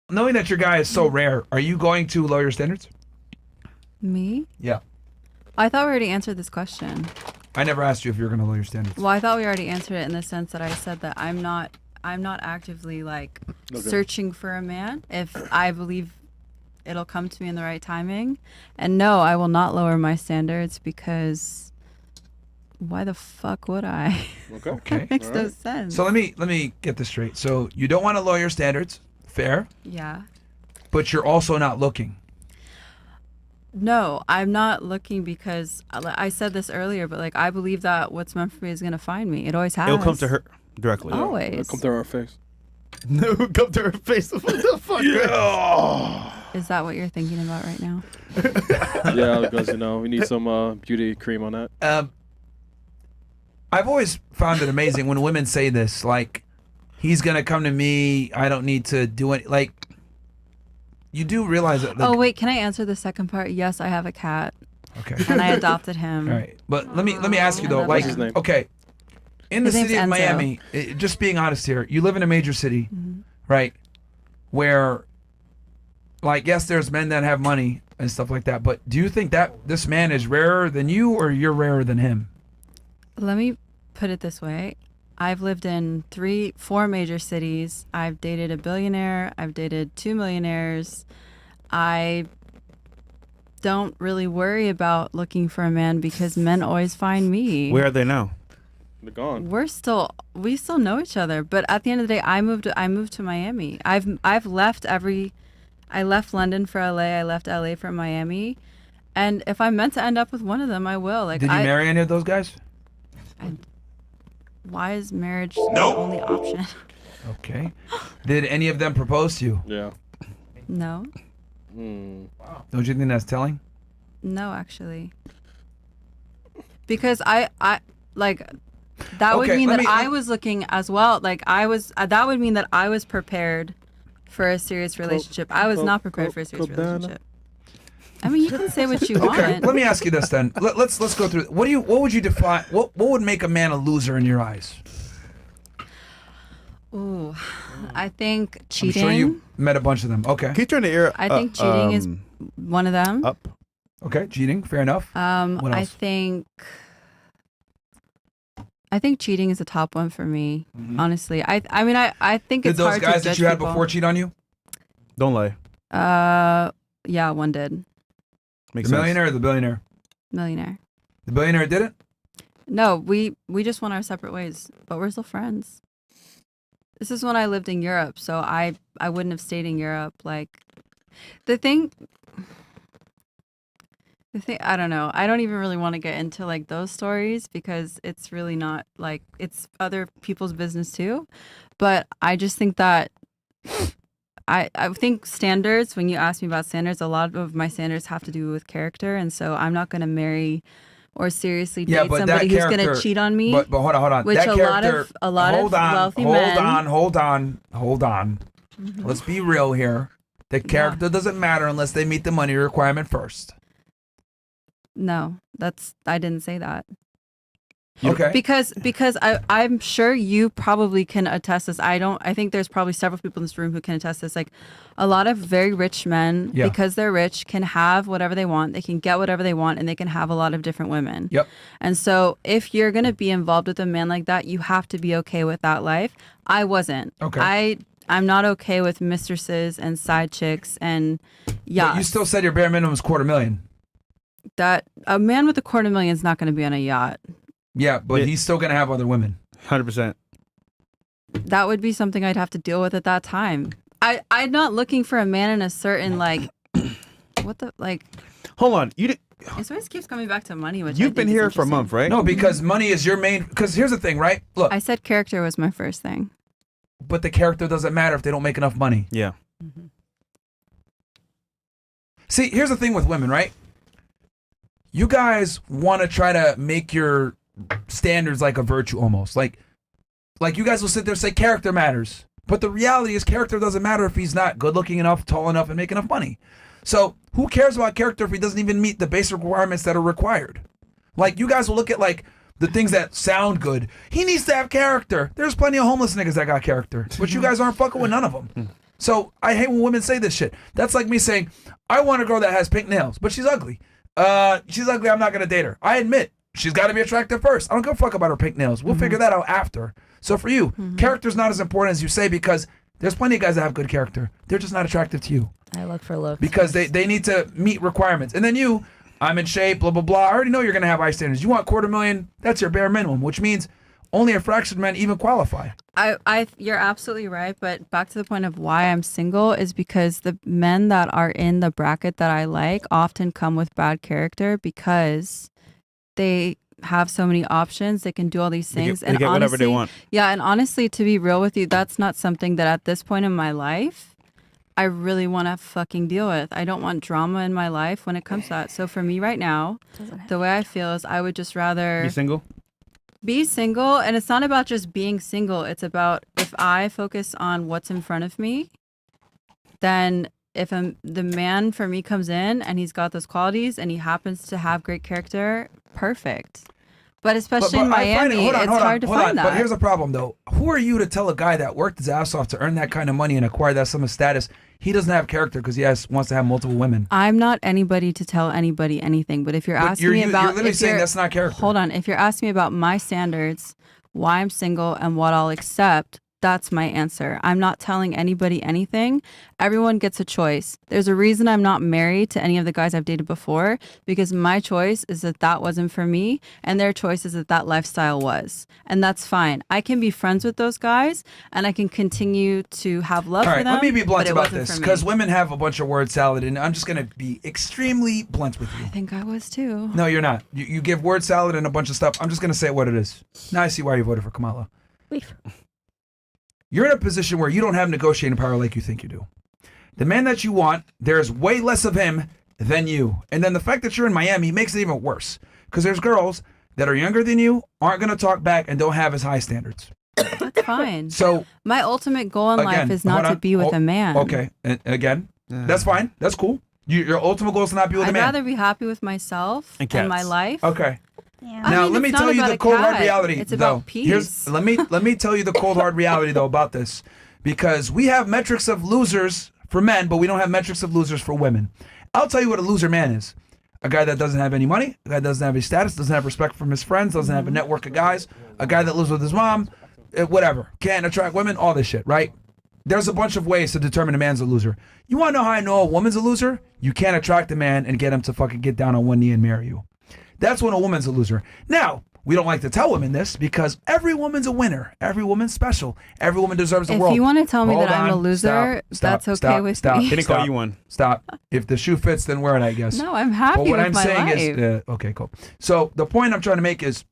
knowing that your guy is so rare, are you going to lower your standards? Me? Yeah. I thought we already answered this question. I never asked you if you were going to lower your standards. Well, I thought we already answered it in the sense that I said that I'm not actively like searching for a man if I believe it'll come to me in the right timing. And no, I will not lower my standards because why the fuck would I? Okay. That makes no sense. So let me get this straight. So you don't want to lower your standards, fair? Yeah. But you're also not looking. No, I'm not looking because I said this earlier, but like I believe that what's meant for me is gonna find me. It always has. It'll come to her directly. Always. It'll come to our face. No, come to her face. What the fuck? Yeah. Is that what you're thinking about right now? Yeah, because we need some beauty cream on that. I've always found it amazing when women say this, like, he's gonna come to me, I don't need to do it. Like, you do realize that. Oh wait, can I answer the second part? Yes, I have a cat. Okay. And I adopted him. All right, but let me ask you though, What's like, his name? okay, in the His city of name's Enzo. Miami, just being honest here, you live in a major city, right? Where, like, yes, there's men that have money and stuff like that, but do you think that this man is rarer than you, or you're rarer than him? Let me put it this way. I've lived in 4 major cities. I've dated a billionaire. I've dated 2 millionaires. I don't really worry about looking for a man because men always find me. Where are they now? They're gone. We still know each other, but at the end of the day, I moved to Miami. I left London for LA. I left LA for Miami, and if I'm meant to end up with one of them, I will. Like, Did you marry any of those guys? Why is marriage the only option? Okay. Did any of them propose to you? Yeah. No, Don't you think that's telling? no, actually, because I like that would Okay, mean let that me- I was looking as well. Like I was, that would mean that I was prepared for a serious relationship. I was not prepared for a serious relationship. I mean, you can say what you Okay, want. let me ask you this then. Let's go through. What would you define? What would make a man a loser in your eyes? Ooh, I think cheating. I'm sure you met a bunch of them. Okay. Can you turn the ear? I think cheating is one of them. up. Okay, cheating, fair enough. What I else? think cheating is a top one for me. Honestly, I mean, I think Did it's those hard guys to judge that you had people. before cheat on you? Don't lie. Yeah, one did. Makes The sense. millionaire or the billionaire? Millionaire. The billionaire didn't? No, we just went our separate ways, but we're still friends. This is when I lived in Europe, so I wouldn't have stayed in Europe. Like, the thing, I don't know. I don't even really want to get into like those stories because it's really not like, it's other people's business too. But I just think that I think standards, when you ask me about standards, a lot of my standards have to do with character. And so I'm not going to marry or seriously Yeah, date but that somebody who's going to character- cheat on me. But hold on. Which that a character, lot of wealthy men. Hold on. Let's be real here. The character doesn't matter unless they meet the money requirement first. No, I didn't say that. Okay. Because I'm sure you probably can attest this. I think there's probably several people in this room who can attest this. Like, a lot of very rich men, Yeah. because they're rich, can have whatever they want. They can get whatever they want, and they can have a lot of different women. Yep. And so if you're going to be involved with a man like that, you have to be okay with that life. I wasn't. Okay. I'm not okay with mistresses and side chicks and But you still said your bare minimum is $250,000. that a man with $250,000 is not going to be on a yacht. Yeah, but Yeah. he's still gonna have other women. 100%. That would be something I'd have to deal with at that time. I'm not looking for a man in a certain like what the like. Hold on. It always keeps coming back to money, which You've been here for a month, right? No, because money is your main. Because here's the thing, right? Look, I said character was my first thing. but the character doesn't matter if they don't make enough money. Yeah. See, here's the thing with women, right? You guys want to try to make your standards like a virtue almost. Like you guys will sit there and say character matters. But the reality is character doesn't matter if he's not good looking enough, tall enough, and make enough money. So who cares about character if he doesn't even meet the basic requirements that are required? Like, you guys will look at like the things that sound good. He needs to have character. There's plenty of homeless niggas that got character, but you guys aren't fucking with none of them. So I hate when women say this shit. That's like me saying, I want a girl that has pink nails, but she's ugly. She's ugly, I'm not gonna date her. I admit, she's gotta be attractive first. I don't give a fuck about her pink nails. We'll figure that out after. So for you, character's not as important as you say, because there's plenty of guys that have good character. They're just not attractive to you. I look for looks. Because they need to meet requirements. And then you, I'm in shape, blah, blah, blah. I already know you're gonna have high standards. You want $250,000, that's your bare minimum, which means only a fraction of men even qualify. You're absolutely right, but back to the point of why I'm single is because the men that are in the bracket that I like often come with bad character because they have so many options. They can do all these things. They get honestly, whatever they want. Yeah, and honestly, to be real with you, that's not something that at this point in my life I really want to fucking deal with. I don't want drama in my life when it comes to that. So for me right now, the way I feel is I would just rather Be single? be single. And it's not about just being single. It's about if I focus on what's in front of me, then if the man for me comes in and he's got those qualities and he happens to have great character, perfect. But especially in Miami, it's hard to find that. But here's the problem, though. Who are you to tell a guy that worked his ass off to earn that kind of money and acquire that sum of status, he doesn't have character because he wants to have multiple women? I'm not anybody to tell anybody anything. But if you're asking me about... You're literally saying that's not character. Hold on. If you're asking me about my standards, why I'm single, and what I'll accept, that's my answer. I'm not telling anybody anything. Everyone gets a choice. There's a reason I'm not married to any of the guys I've dated before, because my choice is that wasn't for me, and their choice is that lifestyle was. And that's fine. I can be friends with those guys, and I can continue to have love for them. All right, let me be blunt about this, because women have a bunch of word salad, and I'm just going to be extremely blunt with you. I think I was too. No, you're not. You give word salad and a bunch of stuff. I'm just going to say what it is. Now I see why you voted for Kamala. Beef. You're in a position where you don't have negotiating power like you think you do. The man that you want, there's way less of him than you. And then the fact that you're in Miami makes it even worse. Because there's girls that are younger than you, aren't going to talk back, and don't have as high standards. That's fine. So my ultimate goal in life is not to be with a man. Okay. And again, that's fine. That's cool. Your ultimate goal is to not be with a man. I'd rather be happy with myself and my life. Okay. Yeah. Now let me tell you the cold hard reality. It's about peace. Let me tell you the cold hard reality though about this, because we have metrics of losers for men, but we don't have metrics of losers for women. I'll tell you what a loser man is: a guy that doesn't have any money, a guy that doesn't have any status, doesn't have respect from his friends, doesn't have a network of guys, a guy that lives with his mom, whatever, can't attract women, all this shit, right? There's a bunch of ways to determine a man's a loser. You want to know how I know a woman's a loser? You can't attract a man and get him to fucking get down on one knee and marry you. That's when a woman's a loser. Now, we don't like to tell women this because every woman's a winner. Every woman's special. Every woman deserves the world. If you want to tell me that I'm a loser, that's okay with me. He didn't call you one. Stop. If the shoe fits, then wear it, I guess. No, I'm happy with my life. But what I'm saying is, okay, cool. So the point I'm trying to make is,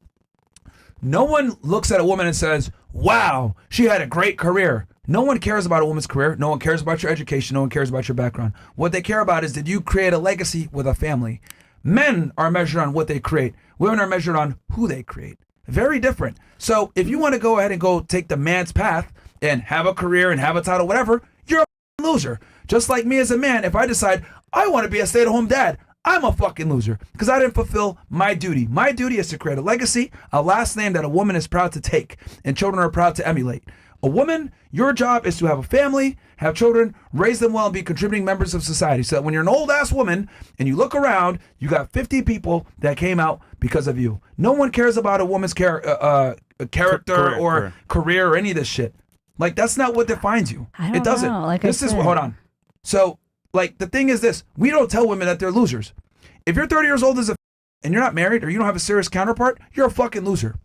no one looks at a woman and says, wow, she had a great career. No one cares about a woman's career. No one cares about your education. No one cares about your background. What they care about is, did you create a legacy with a family? Men are measured on what they create. Women are measured on who they create. Very different. So if you want to go ahead and go take the man's path and have a career and have a title, whatever, you're a loser. Just like me as a man, if I decide I want to be a stay-at-home dad, I'm a fucking loser because I didn't fulfill my duty. My duty is to create a legacy, a last name that a woman is proud to take and children are proud to emulate. A woman, your job is to have a family, have children, raise them well, and be contributing members of society. So that when you're an old ass woman and you look around, you got 50 people that came out because of you. No one cares about a woman's character or career or any of this shit. Like, that's not what defines you. It doesn't. Like hold on. So, like, the thing is this: we don't tell women that they're losers. If you're 30 years old and you're not married or you don't have a serious counterpart, you're a fucking loser.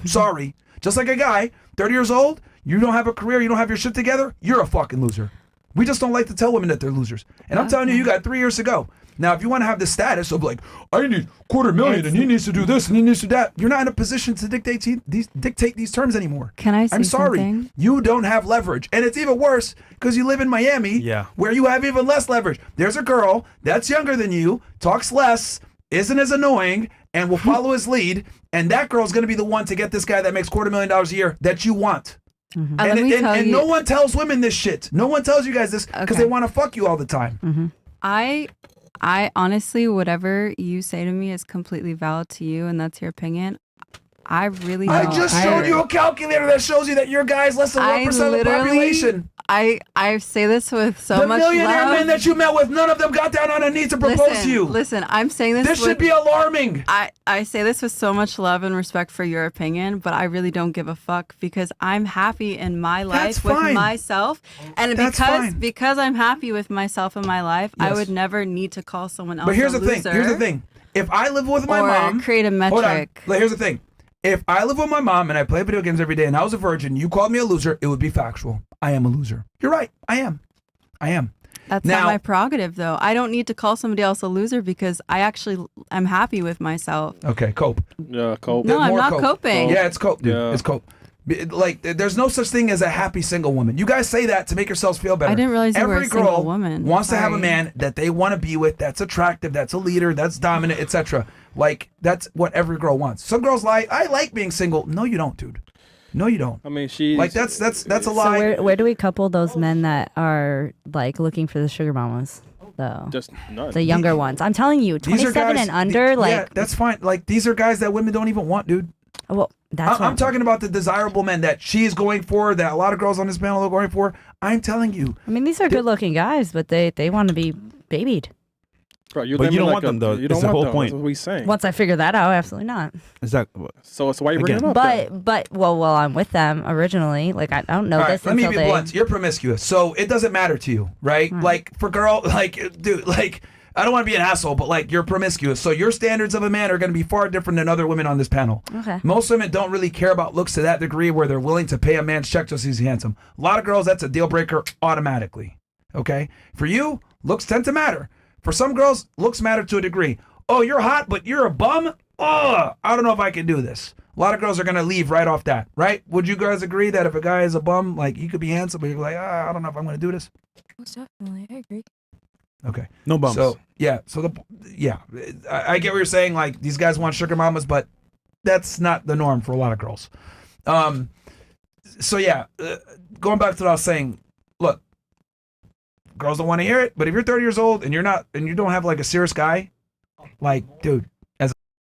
Sorry. Just like a guy, 30 years old, you don't have a career, you don't have your shit together, you're a fucking loser. We just don't like to tell women that they're losers. And I'm telling you, you got 3 years to go. Now, if you want to have the status of like, I need $250,000 and he needs to do this and he needs to do that, you're not in a position to dictate these terms anymore. Can I say I'm sorry. something? You don't have leverage. And it's even worse because you live in Miami where you have even less leverage. There's a girl that's younger than you, talks less, isn't as annoying, and will follow his lead. And that girl's going to be the one to get this guy that makes $250,000 a year that you want. Mm-hmm. And no one tells women this shit. No one tells you guys this because they want to fuck you all the time. Mm-hmm. I honestly, whatever you say to me is completely valid to you, and that's your opinion. I really I don't. just showed you a calculator that shows you that your guy's less than 1% of the population. I say this with so The much millionaire love. men that you met with, none of them got down on a knee to propose to you. Listen, I'm saying this. This should be alarming. I say this with so much love and respect for your opinion, but I really don't give a fuck because I'm happy in my life with myself, and because I'm happy with myself in my life, I would never need to call someone else. But here's a the thing. loser Here's the thing. If I live with my mom, create a metric. Hold on. Here's the thing. If I live with my mom and I play video games every day and I was a virgin, you called me a loser, it would be factual. I am a loser. You're right. I am. That's not my prerogative, though. I don't need to call somebody else a loser because I'm happy with myself. Okay, cope. Yeah, cope. No, I'm not coping. Yeah, it's cope, dude. Yeah. It's cope. Like, there's no such thing as a happy single woman. You guys say that to make yourselves feel better. I didn't realize you were a single woman. Every girl wants to have a man that they want to be with, that's attractive, that's a leader, that's dominant, etc. Like, that's what every girl wants. Some girls lie, I like being single. No, you don't, dude. No, you don't. I mean, she's like that's a lie. So where do we couple those men that are like looking for the sugar mamas though? Just none. The younger ones. I'm telling you, 27 and under. Yeah, that's fine. Like these are guys that women don't even want, dude. Well, that's I'm talking about the desirable men that she's going for, that a lot of girls on this panel are going for. I'm telling you. I mean, these are good-looking guys, but they want to be babied. Bro, but you don't want them though. You don't want the whole them. point. That's what he's saying. Once I figure that out, absolutely not. Is that so why you bringing it up? But well, I'm with them originally. Like I don't know this let me until be blunt. You're promiscuous, so it doesn't matter to you, right? Like for girl, like dude, like I don't want to be an asshole, but like you're promiscuous, so your standards of a man are going to be far different than other women on this panel. Okay. Most women don't really care about looks to that degree where they're willing to pay a man's check just because he's handsome. A lot of girls, that's a deal breaker automatically. Okay, for you, looks tend to matter. For some girls, looks matter to a degree. Oh, you're hot, but you're a bum? Oh, I don't know if I can do this. A lot of girls are going to leave right off that, right? Would you guys agree that if a guy is a bum, like he could be handsome, but you're like, I don't know if I'm going to do this? Most definitely. I agree. Okay. no bums? So, I get what you're saying. Like, these guys want sugar mamas, but that's not the norm for a lot of girls. Going back to what I was saying, look, girls don't want to hear it, but if you're 30 years old and you don't have like a serious guy, like, dude,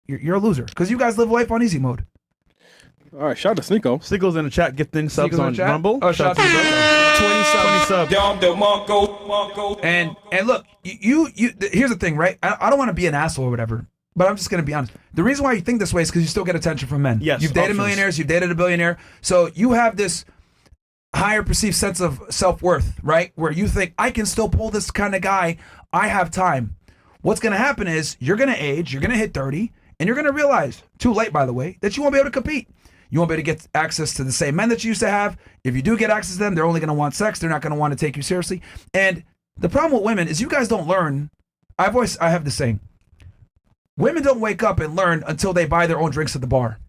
you're a loser because you guys live life on easy mode. All right, shout out to Sneeko. Sneeko's in the chat gifting subs on Rumble. Oh, shout out to 20 subs. And look, you here's the thing, right? I don't want to be an asshole or whatever, but I'm just gonna be honest. The reason why you think this way is because you still get attention from men. Yes, you've dated options. millionaires, you've dated a billionaire, so you have this higher perceived sense of self-worth, right? Where you think, I can still pull this kind of guy. I have time. What's going to happen is you're going to age, you're going to hit 30, and you're going to realize, too late, by the way, that you won't be able to compete. You won't be able to get access to the same men that you used to have. If you do get access to them, they're only going to want sex. They're not going to want to take you seriously. And the problem with women is you guys don't learn. I have this saying. Women don't wake up and learn until they buy their own drinks at the bar.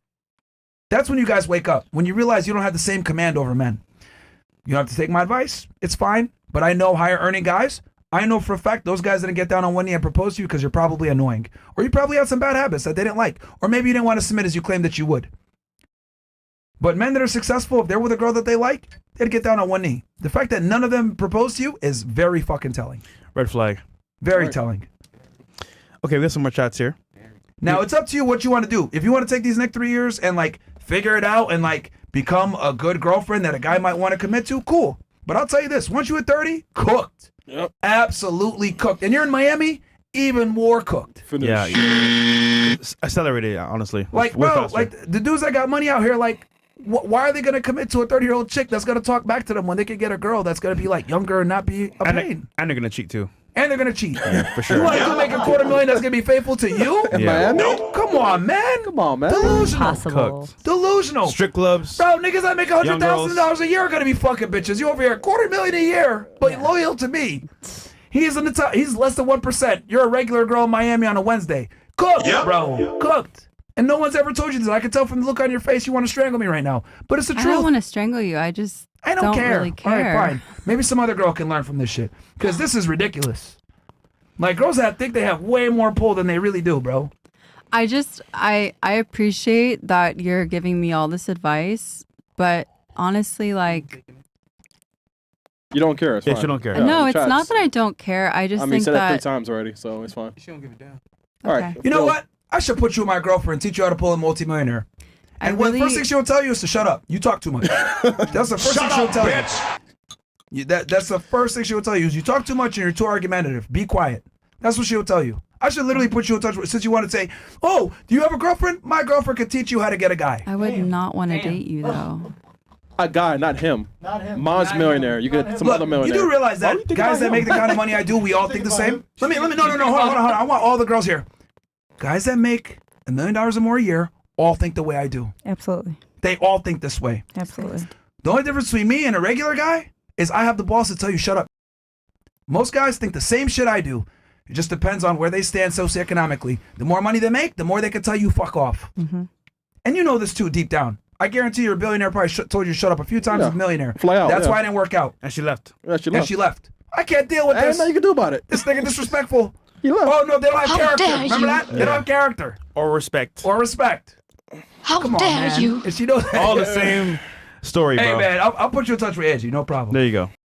That's when you guys wake up, when you realize you don't have the same command over men. You don't have to take my advice. It's fine. But I know higher earning guys. I know for a fact those guys didn't get down on one knee and propose to you because you're probably annoying. Or you probably had some bad habits that they didn't like. Or maybe you didn't want to submit as you claimed that you would. But men that are successful, if they're with a girl that they like, they'd get down on one knee. The fact that none of them proposed to you is very fucking telling. Red flag. Very telling. Okay, we got some more chats here. Now, it's up to you what you want to do. If you want to take these next 3 years and like figure it out and like become a good girlfriend that a guy might want to commit to, cool. But I'll tell you this, once you hit 30, cooked. Yep. Absolutely cooked. And you're in Miami, even more cooked. Finish. Yeah. Accelerated, honestly. Like, Way bro, faster. like the dudes that got money out here, like, why are they going to commit to a 30-year-old chick that's going to talk back to them when they could get a girl that's going to be like younger and not be a pain? And they're going to cheat too. And they're going to cheat. Yeah, for sure. You want to make $250,000 that's going to be faithful to you? Yeah. Miami? Come on, man. Come on, man. Delusional. Possible. Delusional. Strip clubs. Bro, niggas that make Young girls. $100,000 a year are gonna be fucking bitches. You over here, $250,000 a year, but loyal to me. He's in the top. He's less than 1%. You're a regular girl in Miami on a Wednesday. Cooked, bro. Cooked. And no one's ever told you this. I can tell from the look on your face you want to strangle me right now. But it's the I truth. don't want to strangle you. I just I don't care. really care. All right, fine. Maybe some other girl can learn from this shit because this is ridiculous. Like girls that think they have way more pull than they really do, bro. I appreciate that you're giving me all this advice, but honestly, like, You don't care. It's Yeah, fine. she don't care. Yeah, no, the it's chats. not that I don't care. I just I mean, think said that 3 that times already, so it's fine. She don't give a damn. All okay. right. You know Phil, what? I should put you with my girlfriend, teach you how to pull a multimillionaire. And the first thing she'll tell you is to shut up. You talk too much. That's the first thing she'll tell you. That's the first thing she'll tell you is you talk too much and you're too argumentative. Be quiet. That's what she'll tell you. I should literally put you in touch with, since you want to say, oh, do you have a girlfriend? My girlfriend could teach you how to get a guy. I would not want to date you though. A guy, not him. Mom's millionaire. You get some other millionaire. You do realize that guys that make the kind of money I do, we all think the same? Let me, no, hold on. I want all the girls here. Guys that make $1 million or more a year all think the way I do. Absolutely. They all think this way. Absolutely. The only difference between me and a regular guy is I have the balls to tell you, shut up. Most guys think the same shit I do. It just depends on where they stand socioeconomically. The more money they make, the more they can tell you fuck off. Mm-hmm. And you know this too, deep down. I guarantee you're a billionaire probably told you to shut up a few times as a millionaire. Fly out. That's why I didn't work out. And she left. Yeah, She left. I can't deal with this. Ain't nothing you can do about it. This nigga disrespectful. He left. Oh no, they don't have How character. dare Remember you. that? They don't have character Or respect. or respect. How Come on, dare man. you? And she knows that. All the same story, bro. Hey man, I'll put you in touch with Angie. No problem. There you go.